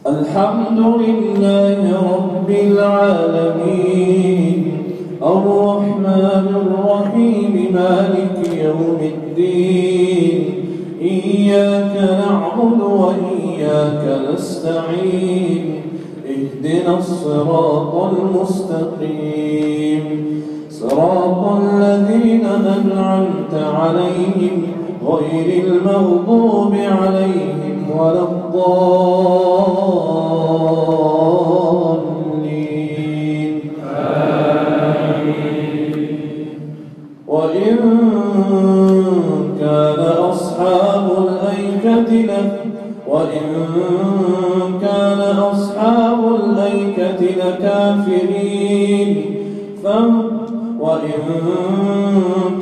الحمد لله رب العالمين الرحمن الرحيم مالك يوم الدين إياك نعبد وإياك نستعين اهدنا الصراط المستقيم صراط الذين أنعمت عليهم غير المغضوب عليهم ولا الضالين آمين. وإن كان أصحاب الأيكة لكافرين وإن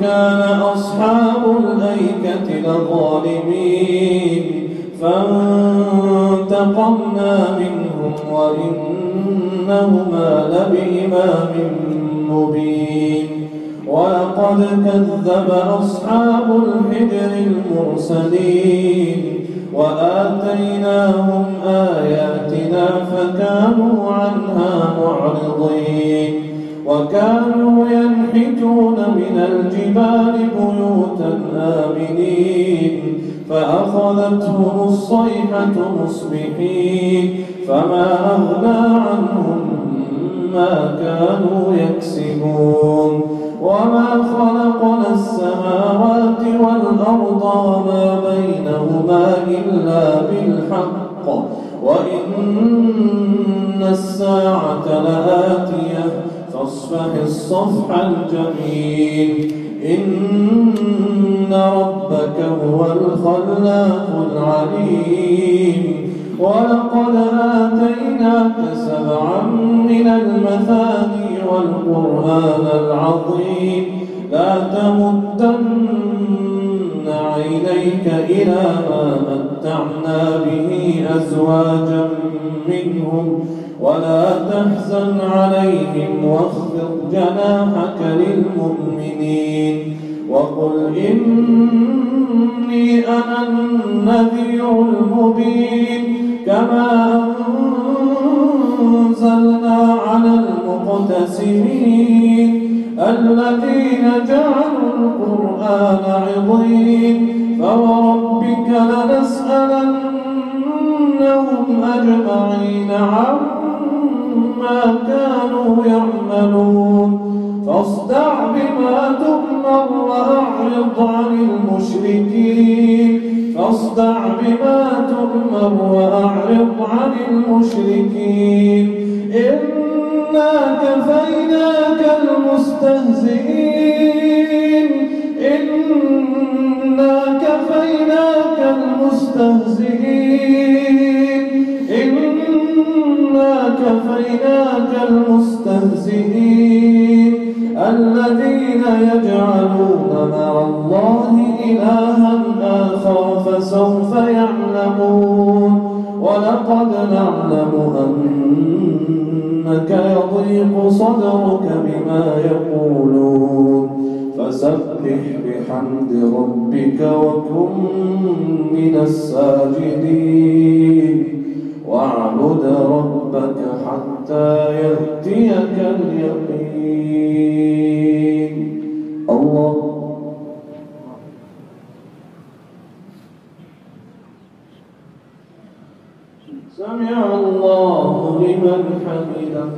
كان أصحاب الأيكة لظالمين فانتقمنا منهم وإنهما لبإمام مبين. ولقد كذب أصحاب الحجر المرسلين وآتيناهم آياتنا فكانوا عنها معرضين. وكانوا ينحتون من الجبال بيوتا آمنين فأخذتهم الصيحة مصبحين فما أغنى عنهم ما كانوا يكسبون. وما خلقنا السماوات والأرض وما بينهما إلا بالحق وإن الساعة لآتية فاصفح الصفح الجميل إن ربك هو الخلاق العليم. ولقد آتيناك 7 من المثاني والقرآن العظيم لا تمدن عينيك إلى ما متعنا به أزواجا منهم ولا تحزن عليهم واخفض جناحك للمؤمنين وقل إني أنا النذير المبين. كما أنزلنا على المقتسمين الذين جعلوا القرآن عضين فوربك لنسألنهم أجمعين عما كانوا يعملون. فاصدع بما تؤمر وأعرض عن المشركين إنا كفيناك المستهزئين الذين يجعلون مع الله إلها آخر فسوف يعلمون. ولقد نعلم أنك يضيق صدرك بما يقولون فسبح بحمد ربك وكن من الساجدين واعبد ربك حتى يأتيك اليقين. الله سمع الله لمن حمده.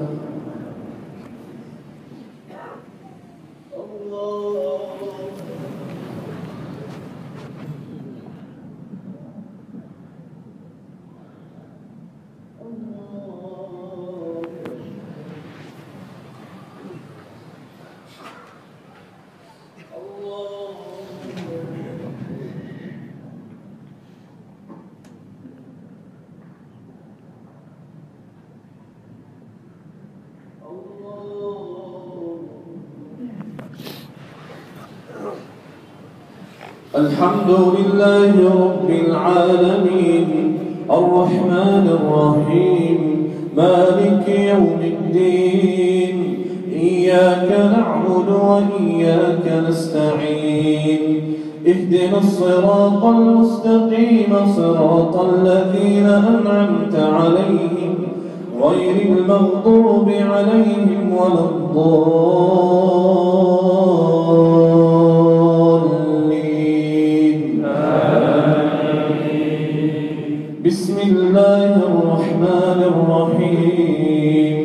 الحمد لله رب العالمين الرحمن الرحيم مالك يوم الدين إياك نعبد وإياك نستعين اهدنا الصراط المستقيم صراط الذين أنعمت عليهم غير المغضوب عليهم ولا الضالين. بسم الله الرحمن الرحيم.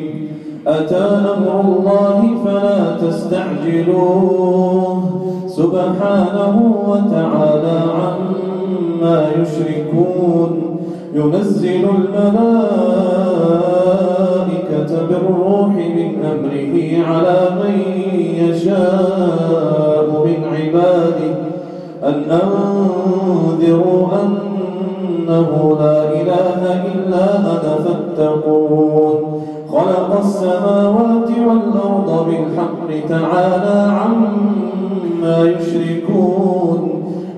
أتى أمر الله فلا تستعجلوه سبحانه وتعالى عما يشركون. ينزل الملائكة بالروح من أمره على من يشاء من عباده أن أنذروا أنه لا إله إلا أنا فاتقون. خلق السماوات والأرض بالحق تعالى عما يشركون.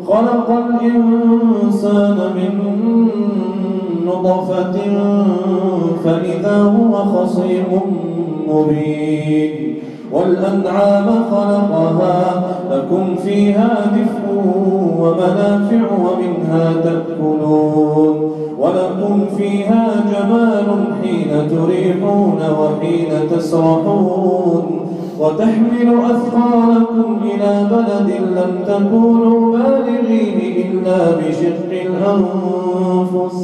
خلق الإنسان من نطفة فإذا هو خصيم مبين. والأنعام خلقها لكم فيها دفء ومنافع ومنها تأكلون ولكم فيها جمال حين تريحون وحين تسرحون وتحمل أثقالكم إلى بلد لم تكونوا بالغيه إلا بشق الأنفس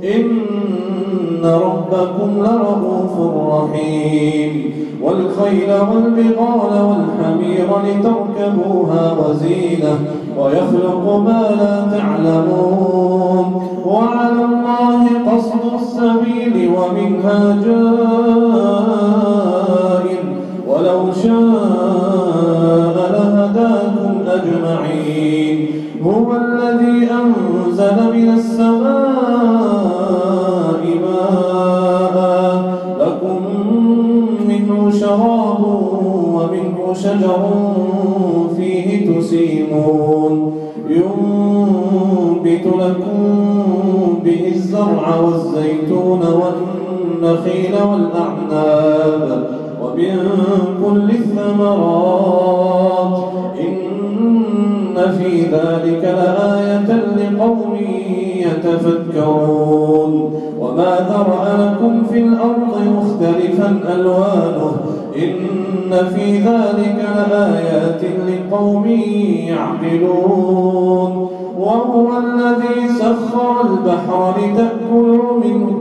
إن ربكم لرؤوف رحيم. والخيل والبغال والحمير لتركبوها وزينة ويخلق ما لا تعلمون. وعلى الله قصد السبيل ومنها جائر ولو شاء لهداكم أجمعين. هو الذي أنزل من السماء ماء لكم منه شراب ومنه شجر فيه تسيمون. ينبت لكم به الزرع والزيتون والنخيل والأعناب ومن كل الثمرات إن في ذلك لآية لقوم يتفكرون. وما ذرأ لكم في الأرض مختلفا ألوانه إن في ذلك لآيات لقوم يعقلون. وهو الذي سخر البحر لتأكلوا منه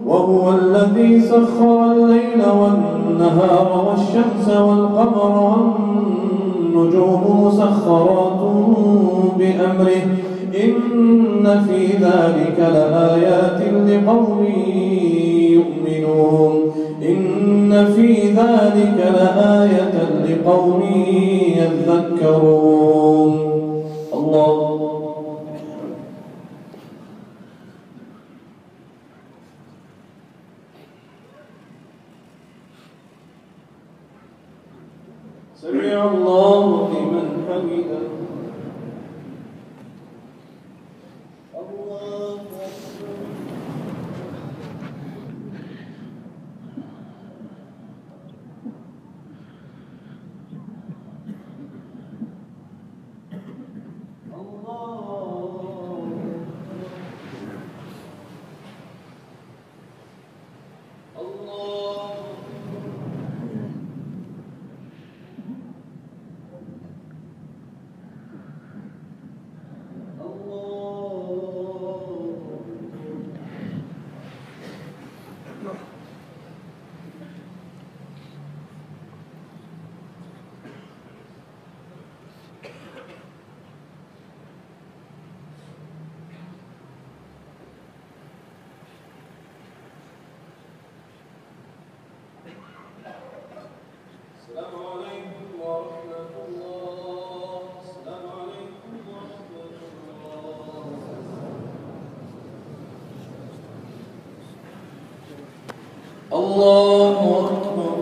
وهو الذي سخر الليل والنهار والشمس والقمر والنجوم مسخرات بأمره إن في ذلك لآيات لقوم يؤمنون. إن في ذلك لآية لقوم يذكرون. الله سمع الله لمن حمده. السلام عليكم ورحمة الله. السلام عليكم ورحمة الله. الله أكبر.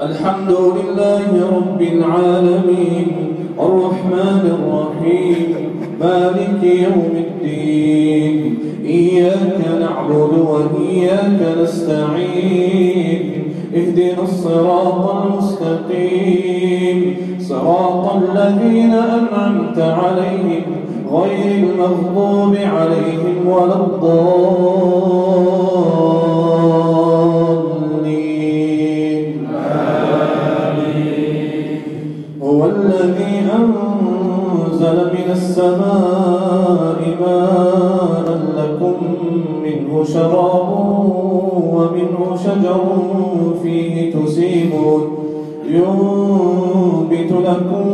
الحمد لله رب العالمين الرحمن الرحيم مالك يوم الدين. إياك نعبد وإياك نستعين. اهدنا الصراط المستقيم صراط الذين أنعمت عليهم غير المغضوب عليهم ولا الضالين. هو الذي أنزل من السماء ماء لكم منه شراب ومنه شجر فيه تسيمون ينبت لكم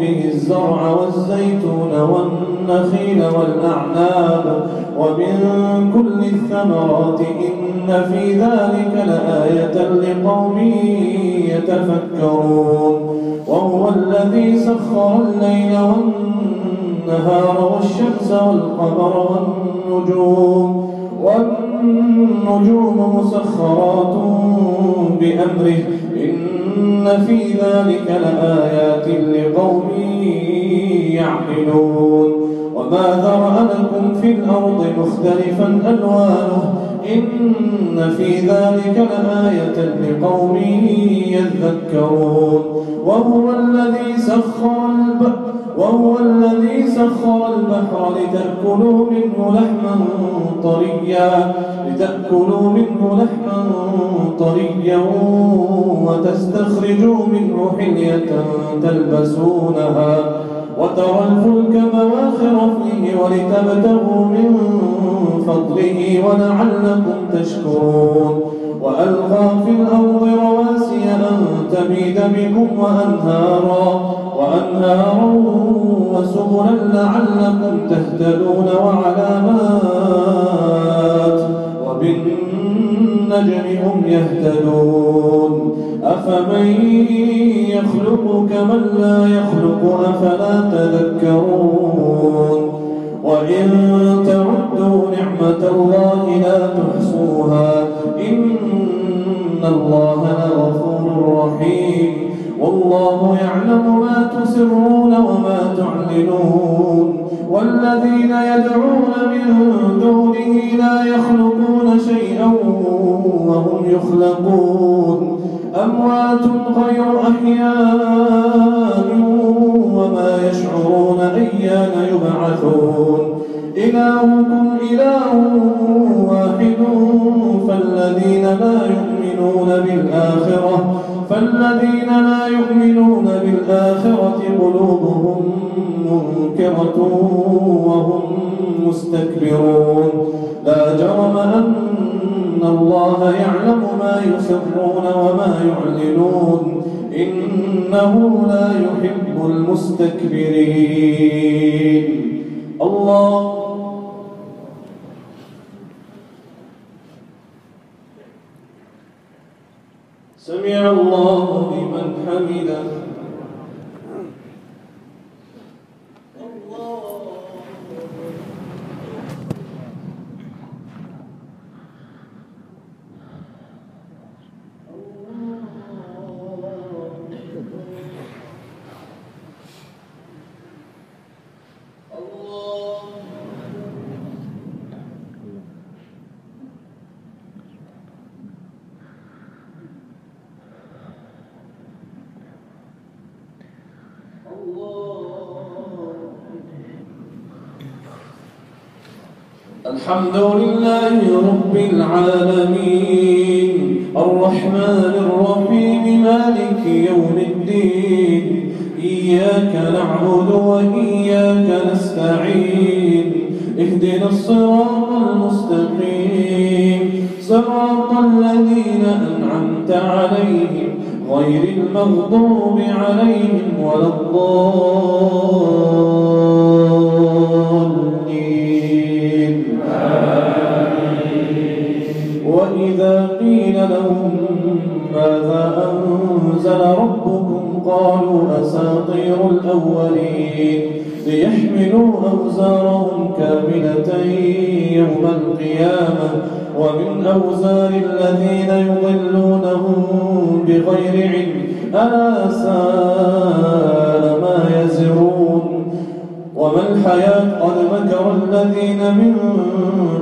به الزرع والزيتون والنخيل والأعناب ومن كل الثمرات إن في ذلك لآية لقوم يتفكرون. وهو الذي سخر الليل والنهار والشمس والقمر والنجوم مسخرات بأمره إن في ذلك لآيات لقوم يعقلون. وما ذرأ لكم في الأرض مختلفا ألوانه إن في ذلك لآية لقوم يذكرون. وهو الذي سخر البحر لتأكلوا منه لحما طريا وتستخرجوا منه حلية تلبسونها وترى الفلك مواخر فيه ولتبتغوا من فضله ولعلكم تشكرون. وألقى في الأرض رواسي أن تميد بكم وأنهارا وسبلا لعلكم تهتدون وعلامات وبالنجم هم يهتدون. أفمن يخلق كمن لا يخلق أفلا تذكرون. وإن تعدوا نعمة الله لا تحصوها إن الله لغفور رحيم. والله يعلم ما تسرون وما تعلنون. والذين يدعون من دونه لا يخلقون شيئا وهم يخلقون أموات غير أحياء وما يشعرون أيان يبعثون. إلهكم إله واحد فالذين لا يؤمنون بالآخرة قلوبهم منكرة وهم مستكبرون. لا جرم أن الله يعلم ما يسرون وما يعلنون إنه لا يحب المستكبرين. الله سمع الله لمن حمده. الحمد لله رب العالمين الرحمن الرحيم مالك يوم الدين إياك نعبد وإياك نستعين اهدنا الصراط المستقيم صراط الذين أنعمت عليهم غير المغضوب عليهم ولا الضالين. وإذا قيل لهم ماذا أنزل ربكم قالوا أساطير الأولين ليحملوا أوزارهم كاملة يوم القيامة ومن أوزار الذين يضلونهم بغير علم ألا ساء ما يزرون. وما الحياة قد مكر الذين من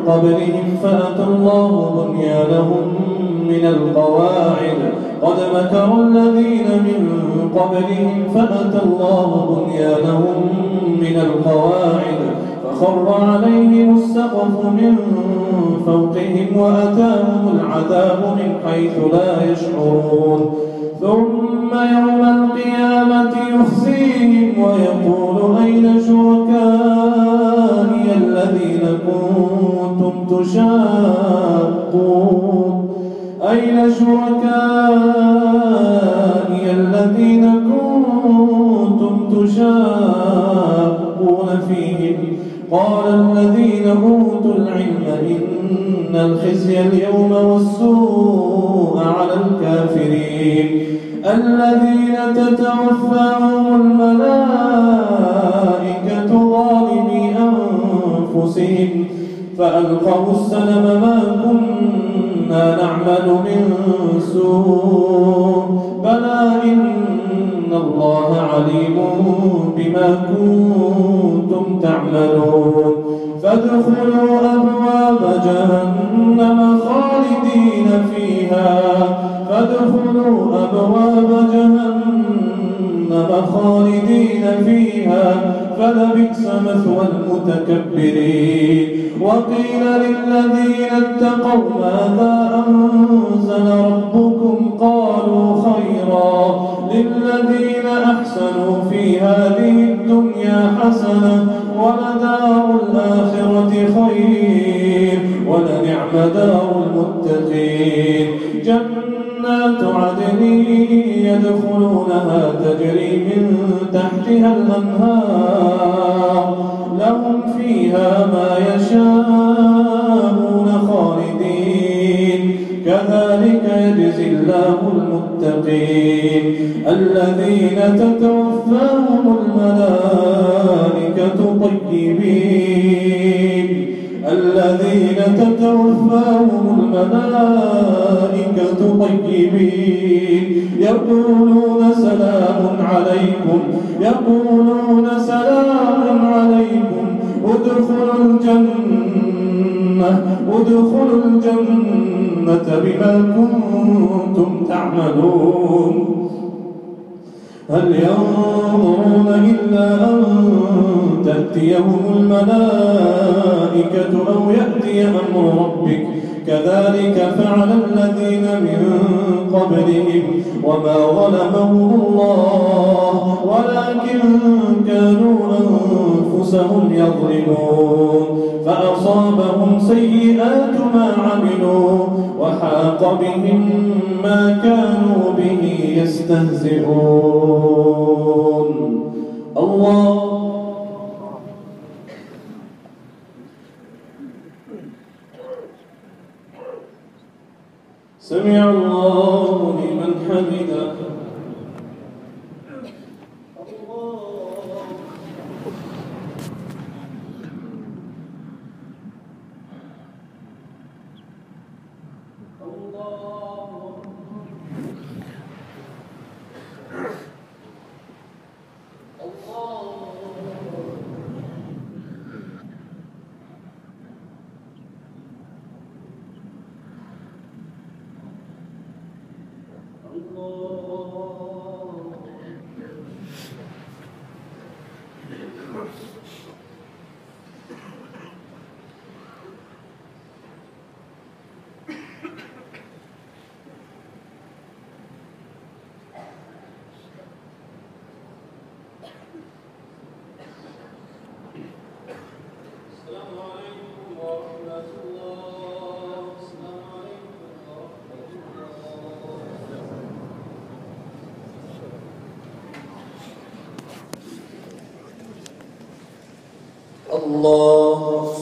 قبلهم فأتى الله بنيانهم من القواعد قد مكر الذين من قبلهم فأتى الله بنيانهم من القواعد فخر عليهم السقف من فوقهم وأتاهم العذاب من حيث لا يشعرون ثم يوم القيامة يخزيهم ويقول أين شركائي الذين كنتم تشاقون أين شركائي الذين كنتم تشاقون فيهم قال الذين أوتوا العلم إن الخزي اليوم والسوء على الكافرين الذين تتوفاهم الملائكة ظالمي أنفسهم فألقوا السلم ما كنا نعمل من سوء بلى إن الله عليم بما كنتم تعملون فادخلوا أبواب جهنم خالدين فيها فادخلوا أبواب جهنم خالدين فيها فلبئس مثوى المتكبرين وقيل للذين اتقوا ماذا أنزل ربكم قالوا خيرا للذين أحسنوا في هذه الدنيا حسنة ولدار الآخرة خير ولنعم دار المتقين جنات عدن يدخلونها تجري من تحتها الأنهار لهم فيها ما يشاءون خالدين كذلك يجزي الله المتقين الذين تتوفاهم الملائكة طيبين يقولون سلام عليكم ادخلوا الجنة بما كنتم تعملون هل ينظرون إلا أن تأتيهم الملائكة أو يأتي أمر ربك كذلك فعل الذين من قبلهم وما ظلمهم الله ولكن كانوا أنفسهم يظلمون فأصابهم سيئات ما عملوا وحاق بهم ما كانوا به يستهزئون الله سمع الله لمن حمده الله